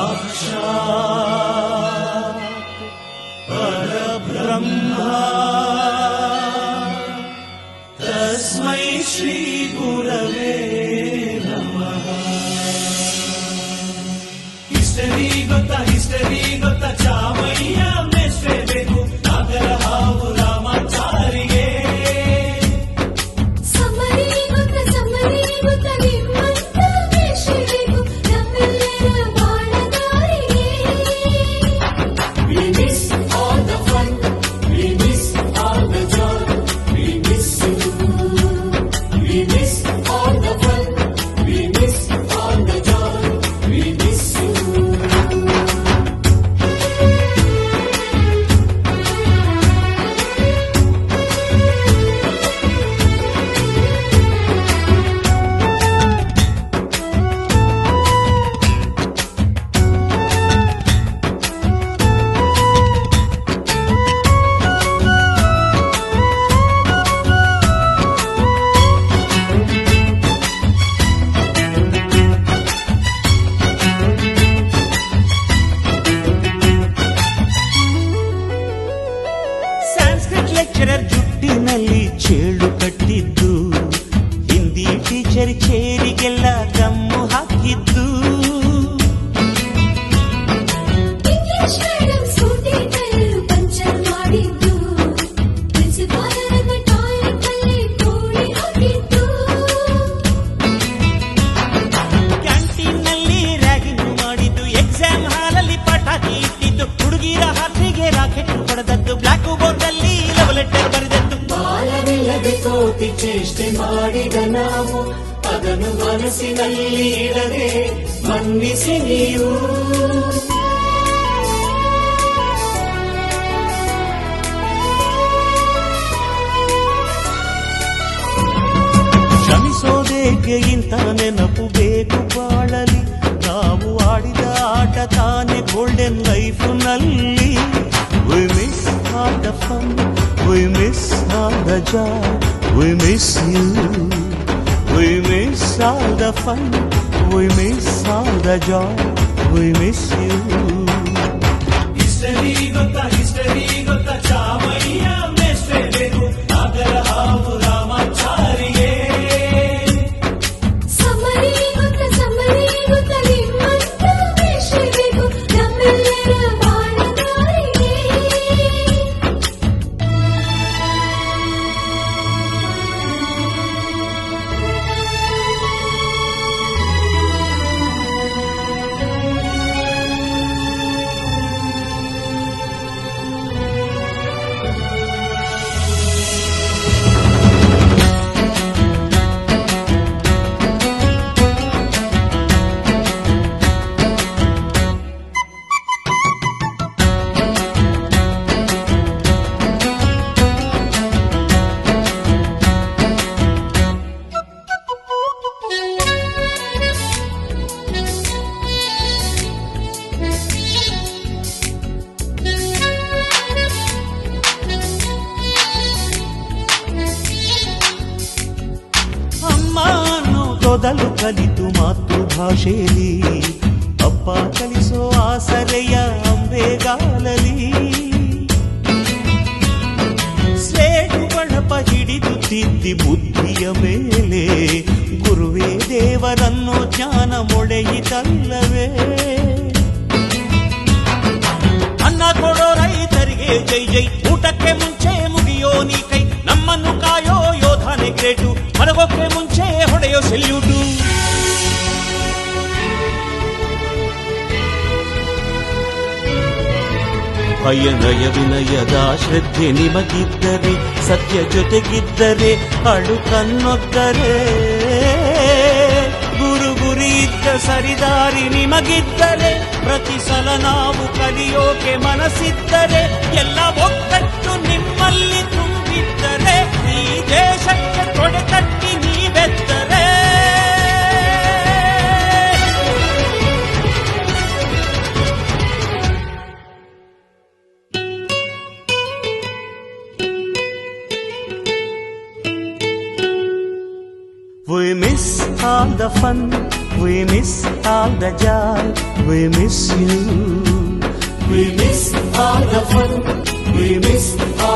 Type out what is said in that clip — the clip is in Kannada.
साक्षात् परब्रह्मा तस्मै श्री गुरवे नमः। हिस्टरी ಗೊತ್ತಾ ಚಾಮಯ್ಯ ಮೆಷ್ಟೇ ಬೇಕು ನಾಗರ ಹಾವು ರಾಮಾಚಾರಿಗೆ. ಸಮರಿ ಗೊತ್ತ ನಿಮ್ಮಂತ ಮೆಷ್ಟೇ ಬೇಕು ನಮ್ಮೆಲ್ಲರ ಬಾಳದಾರಿಗೆ. We miss all the fun, we miss all the joy, we miss you. We miss all the fun, we miss all the joy, we miss you. Lecturer ಜುಟ್ಟಿನಲ್ಲಿ ಚೇಳು ಕಟ್ಟಿದ್ದು, ಹಿಂದಿ ಟೀಚರ್ ಚೇರಿಗೆಲ್ಲ ಗಮ್ಮು ಹಾಕಿದ್ದು, English madam scooty tyre puncture ಮಾಡಿದ್ದು, ಪ್ರಿನ್ಸಿಪಾಲರನ್ನ ಟಾಯ್ಲೆಟ್ ನಲ್ಲಿ ಕೋಳಿ ಹಾಕಿದ್ದು, ಕ್ಯಾಂಟೀನ್ ನಲ್ಲಿ ರ್ಯಾಗಿಂಗ್ ಮಾಡಿದ್ದು, ಎಕ್ಸಾಮ್ ಹಾಲಲ್ಲಿ ಪಟಾಕಿ ಇಟ್ಟಿದ್ದು, ಹುಡುಗಿರ ಹಾಸಿಗೆ ರಾಕೆಟ್ ಹೊಡೆದದ್ದು, ಬ್ಲಾಕ್ ಬೋರ್ಡ್ ಅಲ್ಲಿ ಲವ್ ಲೆಟರ್ ಬರೆದದ್ದು. ಬಾಲವಿಲ್ಲದೆ ಕೋತಿ ಚೇಷ್ಟೆ ಮಾಡಿದ ನಾವು ಅದನ್ನು ಮನಸ್ಸಿನಲ್ಲಿ ಇಡದೆ ಮನ್ನಿಸಿ ನೀವು. ಕ್ಷಮಿಸೋದೇಕೆ ಇಂಥ ನೆನಪು ಬೇಕು ಬಾಳಲಿ, ನಾವು ಆಡಿದ ಆಟ ತಾನೆ golden ಲೈಫ್ನಲ್ಲಿ. We miss all the fun, we miss all the joy, we miss you. We miss all the fun, we miss all the joy, we miss you. History ಗೊತ್ತಾ ಚಾಮಯ್ಯ ಮೆಷ್ಟೇ ಬೇಕು ನಾಗರ ಹಾವು ರಾಮಾಚಾರಿಗೆ. ಸಮರಿ ಗೊತ್ತ ನಿಮ್ಮಂತ ಮೆಷ್ಟೇ ಬೇಕು ನಮ್ಮೆಲ್ಲರ ಬಾಳದಾರಿಗೆ. ಮೊದಲು ಕಲಿತು ಮಾತೃಭಾಷೆಯಲ್ಲಿ, ಅಪ್ಪ ಕಲಿಸೋ ಆಸರೆಯ ಅಂಬೆಗಾಲಲಿ, ಸ್ಲೇಟು ಬಣಪ ಹಿಡಿದು ತಿದ್ದಿ ಬುದ್ಧಿಯ ಮೇಲೆ, ಗುರುವೇ ದೇವರನ್ನು ಜ್ಞಾನ ಮೊಳೆಯಿತಲ್ಲವೇ. ಅನ್ನ ಕೊಡೋ ರೈತರಿಗೆ ಜೈ ಜೈ, ಊಟಕ್ಕೆ ಮುಂಚೆ ಮುಗಿಯೋ ನೀ ಕೈ, ನಮ್ಮನ್ನು ಕಾಯೋ ಯೋಧನೆ ಗ್ರೇಟು, ಮಲಗೋಕೆ ಮುಂಚೆ ಹೊಡೆಯೋ ಸೆಲ್ಯೂಟು. ಭಯನಯ ವಿನಯದ ಶ್ರದ್ಧೆ ನಿಮಗಿದ್ದರೆ, ಸತ್ಯ ಜೊತೆಗಿದ್ದರೆ, ಅಳುಕನ್ನೊದ್ದರೆ, ಗುರಿ ಇದ್ದ ಸರಿದಾರಿ ನಿಮಗಿದ್ದರೆ, ಪ್ರತಿ ಸಲ ನಾವು ಕಲಿಯೋಕೆ ಮನಸ್ಸಿದ್ದರೆ, ಎಲ್ಲ ಒಗ್ಗಟ್ಟು ನಿಮ್ಮಲ್ಲಿ ತುಂಬಿದ್ದರೆ, ಈ ದೇಶಕ್ಕೆ ತೊಡೆತಟ್ಟಿ ನೀವೆದ್ದರೆ. We miss all the fun, We miss all the joy, we miss you. We miss all the fun. We miss all